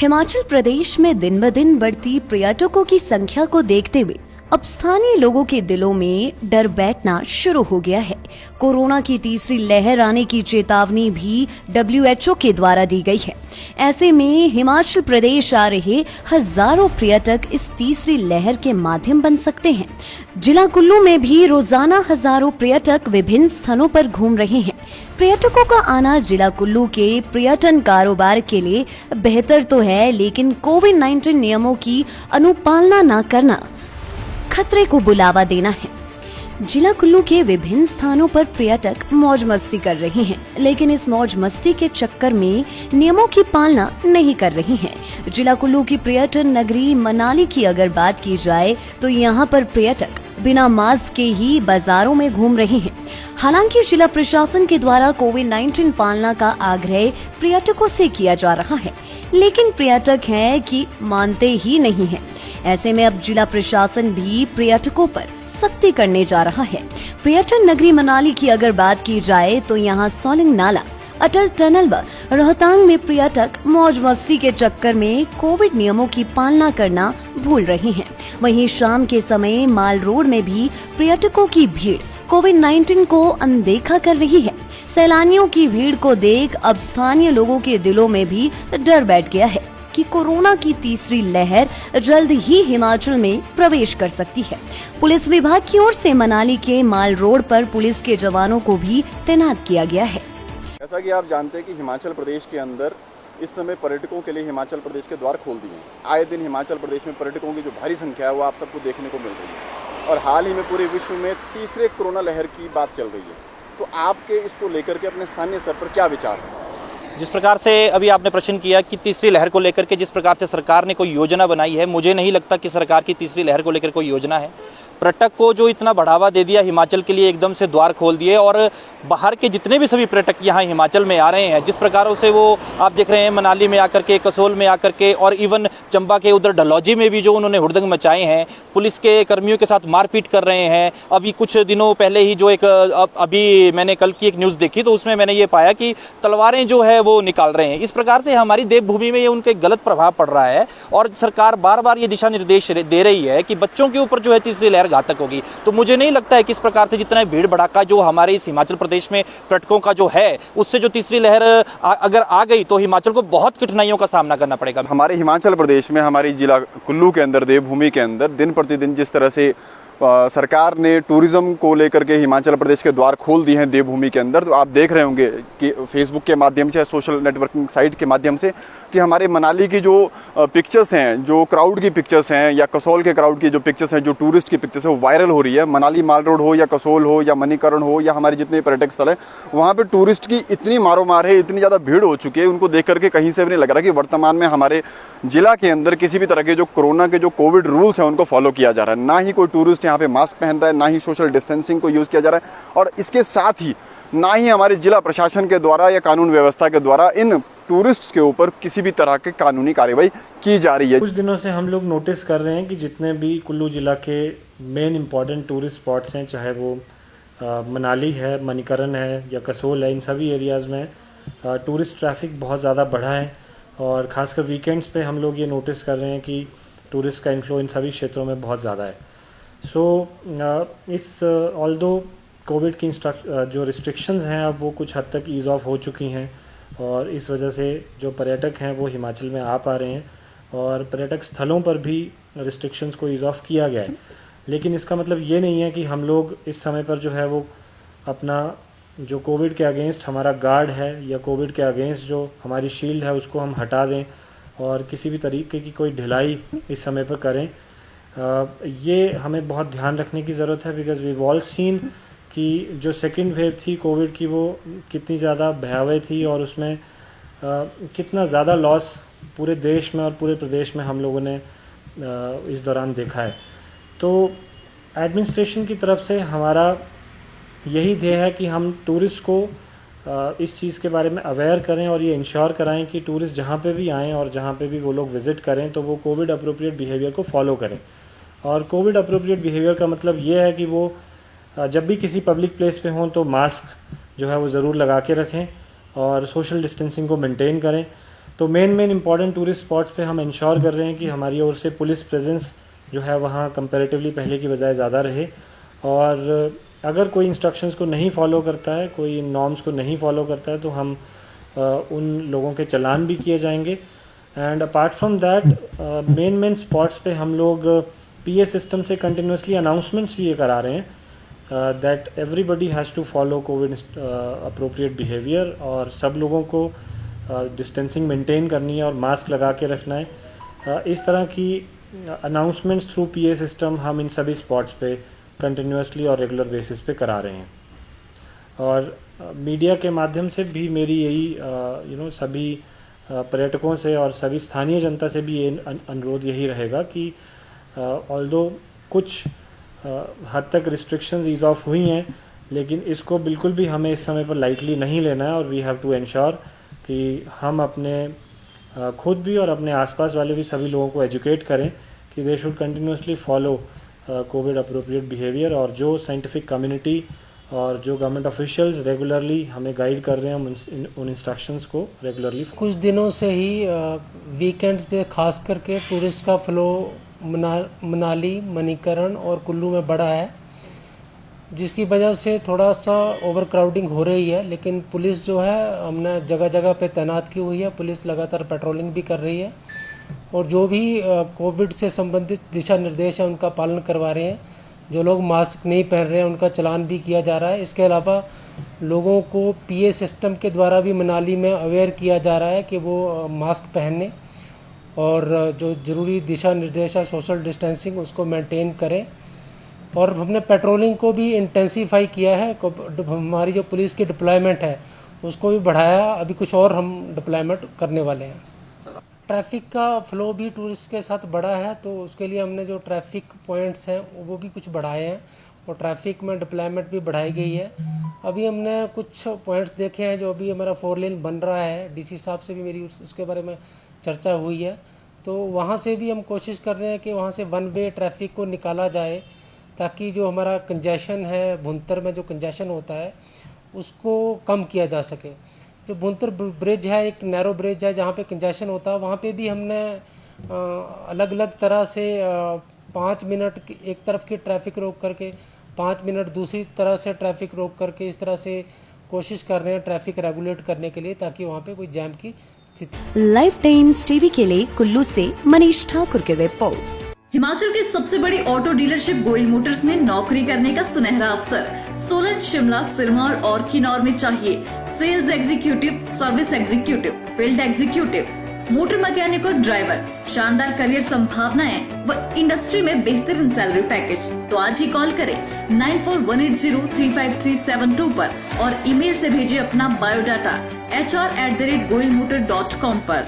हिमाचल प्रदेश में दिन ब दिन बढ़ती पर्यटकों की संख्या को देखते हुए अब स्थानीय लोगों के दिलों में डर बैठना शुरू हो गया है। कोरोना की तीसरी लहर आने की चेतावनी भी WHO के द्वारा दी गई है। ऐसे में हिमाचल प्रदेश आ रहे हजारों पर्यटक इस तीसरी लहर के माध्यम बन सकते हैं। जिला कुल्लू में भी रोजाना हजारों पर्यटक विभिन्न स्थानों पर घूम रहे हैं। पर्यटकों का आना जिला कुल्लू के पर्यटन कारोबार के लिए बेहतर तो है, लेकिन कोविड-19 नियमों की अनुपालना न करना खतरे को बुलावा देना है। जिला कुल्लू के विभिन्न स्थानों पर पर्यटक मौज मस्ती कर रहे हैं, लेकिन इस मौज मस्ती के चक्कर में नियमों की पालना नहीं कर रहे हैं। जिला कुल्लू की पर्यटन नगरी मनाली की अगर बात की जाए तो यहाँ पर पर्यटक बिना मास्क के ही बाजारों में घूम रहे हैं। हालांकि जिला प्रशासन के द्वारा कोविड-19 पालना का आग्रह पर्यटकों से किया जा रहा है, लेकिन पर्यटक हैं कि मानते ही नहीं हैं। ऐसे में अब जिला प्रशासन भी पर्यटकों पर सख्ती करने जा रहा है। पर्यटन नगरी मनाली की अगर बात की जाए तो यहाँ सोलिंग नाला, अटल टनल व रोहतांग में पर्यटक मौज मस्ती के चक्कर में कोविड नियमों की पालना करना भूल रहे हैं। वहीं शाम के समय माल रोड में भी पर्यटकों की भीड़ कोविड-19 को अनदेखा कर रही है। सैलानियों की भीड़ को देख अब स्थानीय लोगों के दिलों में भी डर बैठ गया है कि कोरोना की तीसरी लहर जल्द ही हिमाचल में प्रवेश कर सकती है। पुलिस विभाग की ओर से मनाली के माल रोड पर पुलिस के जवानों को भी तैनात किया गया है। जैसा कि आप जानते हैं कि हिमाचल प्रदेश के अंदर इस समय पर्यटकों के लिए हिमाचल प्रदेश के द्वार खोल दिए हैं। आए दिन हिमाचल प्रदेश में पर्यटकों की जो भारी संख्या है वो आप सबको देखने को मिल रही है, और हाल ही में पूरे विश्व में तीसरे कोरोना लहर की बात चल रही है। तो आपके इसको लेकर के अपने स्थानीय स्तर पर क्या विचार है? जिस प्रकार से अभी आपने प्रश्न किया कि तीसरी लहर को लेकर के जिस प्रकार से सरकार ने कोई योजना बनाई है, मुझे नहीं लगता कि सरकार की तीसरी लहर को लेकर कोई योजना है। पर्यटक को जो इतना बढ़ावा दे दिया, हिमाचल के लिए एकदम से द्वार खोल दिए, और बाहर के जितने भी सभी पर्यटक यहाँ हिमाचल में आ रहे हैं, जिस प्रकार से वो आप देख रहे हैं मनाली में आकर के, कसोल में आकर के, और इवन चंबा के उधर डलहौजी में भी जो उन्होंने हुड़दंग मचाए हैं, पुलिस के कर्मियों के साथ मारपीट कर रहे हैं। अभी कुछ दिनों पहले ही जो एक अभी मैंने कल की एक न्यूज़ देखी तो उसमें मैंने ये पाया कि तलवारें जो है वो निकाल रहे हैं। इस प्रकार से हमारी देवभूमि में ये उनके गलत प्रभाव पड़ रहा है, और सरकार बार बार ये दिशा निर्देश दे रही है कि बच्चों के ऊपर जो है तीसरी लहर घातक होगी। तो मुझे नहीं लगता है कि इस प्रकार से जितना भीड़ भड़ाका जो हमारे इस हिमाचल प्रदेश में पर्यटकों का जो है, उससे जो तीसरी लहर अगर आ गई तो हिमाचल को बहुत कठिनाइयों का सामना करना पड़ेगा। हमारे हिमाचल प्रदेश में, हमारी जिला कुल्लू के अंदर, देवभूमि के अंदर दिन प्रतिदिन जिस तरह से सरकार ने टूरिज्म को लेकर के हिमाचल प्रदेश के द्वार खोल दिए हैं देवभूमि के अंदर, तो आप देख रहे होंगे कि फेसबुक के माध्यम से, सोशल नेटवर्किंग साइट के माध्यम से, कि हमारे मनाली की जो पिक्चर्स हैं, जो क्राउड की पिक्चर्स हैं, या कसोल के क्राउड की जो पिक्चर्स हैं, जो टूरिस्ट की पिक्चर्स हैं, वो वायरल हो रही है। मनाली माल रोड हो, या कसोल हो, या मणिकर्ण हो, या हमारे जितने पर्यटक स्थल हैं, वहाँ पर टूरिस्ट की इतनी मारोमार है, इतनी ज़्यादा भीड़ हो चुकी है, उनको देख करके कहीं से भी नहीं लग रहा कि वर्तमान में हमारे जिला के अंदर किसी भी तरह के जो कोरोना के जो कोविड रूल्स हैं उनको फॉलो किया जा रहा है। ना ही कोई टूरिस्ट यहाँ पे मास्क पहन रहा है, ना ही सोशल डिस्टेंसिंग को यूज़ किया जा रहा है, और इसके साथ ही ना ही हमारे जिला प्रशासन के द्वारा या कानून व्यवस्था के द्वारा इन टूरिस्ट्स के ऊपर किसी भी तरह की कानूनी कार्रवाई की जा रही है। कुछ दिनों से हम लोग नोटिस कर रहे हैं कि जितने भी कुल्लू जिला के मेन इंपॉर्टेंट टूरिस्ट स्पॉट्स हैं, चाहे वो मनाली है, मणिकर्ण है, या कसोल है, इन सभी एरियाज़ में टूरिस्ट ट्रैफिक बहुत ज़्यादा बढ़ा है, और ख़ासकर वीकेंड्स पे हम लोग ये नोटिस कर रहे हैं कि टूरिस्ट का इन्फ्लो इन सभी क्षेत्रों में बहुत ज़्यादा है। इस ऑल्दो कोविड की जो रिस्ट्रिक्शंस हैं अब वो कुछ हद तक ईज़ ऑफ हो चुकी हैं, और इस वजह से जो पर्यटक हैं वो हिमाचल में आ पा रहे हैं, और पर्यटक स्थलों पर भी रिस्ट्रिक्शंस को ईज़ ऑफ किया गया है। लेकिन इसका मतलब ये नहीं है कि हम लोग इस समय पर जो है वो अपना जो कोविड के अगेंस्ट हमारा गार्ड है, या कोविड के अगेंस्ट जो हमारी शील्ड है, उसको हम हटा दें और किसी भी तरीके की कोई ढिलाई इस समय पर करें। ये हमें बहुत ध्यान रखने की ज़रूरत है, बिकॉज़ वी ऑल सीन कि जो सेकेंड वेव थी कोविड की वो कितनी ज़्यादा भयावह थी, और उसमें कितना ज़्यादा लॉस पूरे देश में और पूरे प्रदेश में हम लोगों ने इस दौरान देखा है। तो एडमिनिस्ट्रेशन की तरफ से हमारा यही ध्येय है कि हम टूरिस्ट को इस चीज़ के बारे में अवेयर करें, और ये इंश्योर कराएं कि टूरिस्ट जहाँ पे भी आएँ और जहाँ पे भी वो लोग विज़िट करें तो वो कोविड अप्रोप्रिएट बिहेवियर को फॉलो करें। और कोविड अप्रोप्रिएट बिहेवियर का मतलब ये है कि वो जब भी किसी पब्लिक प्लेस पे हों तो मास्क जो है वो ज़रूर लगा के रखें, और सोशल डिस्टेंसिंग को मेंटेन करें, तो मेन इम्पॉर्टेंट टूरिस्ट स्पॉट्स पे हम इंश्योर कर रहे हैं कि हमारी ओर से पुलिस प्रेजेंस जो है वहाँ कंपैरेटिवली पहले की बजाय ज़्यादा रहे, और अगर कोई इंस्ट्रक्शंस को नहीं फॉलो करता है, कोई नॉर्म्स को नहीं फॉलो करता है, तो हम उन लोगों के चालान भी किए जाएंगे। And apart from that main spots पे हम लोग पीए सिस्टम से कंटिन्यूसली अनाउंसमेंट्स भी ये करा रहे हैं that everybody has to follow COVID appropriate behaviour, और सब लोगों को डिस्टेंसिंग मेंटेन करनी है और मास्क लगा के रखना है। इस तरह की अनाउंसमेंट्स थ्रू पीए सिस्टम हम इन सभी स्पॉट्स पे कंटिन्यूसली और रेगुलर बेसिस पे करा रहे हैं। और मीडिया के माध्यम से भी मेरी यही सभी पर्यटकों से और सभी स्थानीय जनता से भी ये अनुरोध यही रहेगा कि ऑल्दो कुछ हद तक रिस्ट्रिक्शंस ईज ऑफ हुई हैं, लेकिन इसको बिल्कुल भी हमें इस समय पर लाइटली नहीं लेना है, और वी हैव टू एंश्योर कि हम अपने खुद भी और अपने आसपास वाले भी सभी लोगों को एजुकेट करें कि they should continuously follow COVID appropriate behaviour, और जो साइंटिफिक कम्युनिटी और जो गवर्नमेंट ऑफिशियल्स रेगुलरली हमें गाइड कर रहे हैं उन इंस्ट्रक्शंस को रेगुलरली। कुछ दिनों से ही वीकेंड्स पे खास करके टूरिस्ट का फ्लो मनाली, मणिकरण और कुल्लू में बढ़ा है, जिसकी वजह से थोड़ा सा ओवर क्राउडिंग हो रही है। लेकिन पुलिस जो है हमने जगह जगह पे तैनात की हुई है, पुलिस लगातार पेट्रोलिंग भी कर रही है, और जो भी कोविड से संबंधित दिशा निर्देश है उनका पालन करवा रहे हैं। जो लोग मास्क नहीं पहन रहे हैं उनका चालान भी किया जा रहा है। इसके अलावा लोगों को पीए सिस्टम के द्वारा भी मनाली में अवेयर किया जा रहा है कि वो मास्क पहने और जो ज़रूरी दिशा निर्देश है सोशल डिस्टेंसिंग उसको मेंटेन करें। और हमने पेट्रोलिंग को भी इंटेंसीफाई किया है, हमारी जो पुलिस की डिप्लॉयमेंट है उसको भी बढ़ाया, अभी कुछ और हम डिप्लॉयमेंट करने वाले हैं। ट्रैफिक का फ्लो भी टूरिस्ट के साथ बढ़ा है, तो उसके लिए हमने जो ट्रैफिक पॉइंट्स हैं वो भी कुछ बढ़ाए हैं, और ट्रैफिक में डिप्लॉयमेंट भी बढ़ाई गई है। अभी हमने कुछ पॉइंट्स देखे हैं जो अभी हमारा 4 लेन बन रहा है, डीसी साहब से भी मेरी उसके बारे में चर्चा हुई है, तो वहाँ से भी हम कोशिश कर रहे हैं कि वहाँ से 1 वे ट्रैफिक को निकाला जाए, ताकि जो हमारा कंजेशन है, भुंतर में जो कंजेशन होता है उसको कम किया जा सके। जो भुंतर ब्रिज है एक नैरो ब्रिज है जहाँ पे कंजेशन होता है, वहाँ पे भी हमने अलग अलग तरह से 5 मिनट एक तरफ की ट्रैफिक रोक करके 5 मिनट दूसरी तरह से ट्रैफिक रोक करके इस तरह से कोशिश कर रहे हैं ट्रैफिक रेगुलेट करने के लिए, ताकि वहाँ पे कोई जैम की स्थिति। लाइव टाइम्स टीवी के लिए कुल्लू से मनीष ठाकुर की रिपोर्ट। हिमाचल की सबसे बड़ी ऑटो डीलरशिप गोयल मोटर्स में नौकरी करने का सुनहरा अवसर सोलन, शिमला, सिरमौर और किन्नौर में चाहिए sales executive, service executive, field executive, motor mechanic और ड्राइवर। शानदार करियर संभावनाएं व इंडस्ट्री में बेहतरीन सैलरी पैकेज। तो आज ही कॉल करें 9418035372 पर और ईमेल से भेजिए अपना बायोडाटा hr@goilmotor.com पर।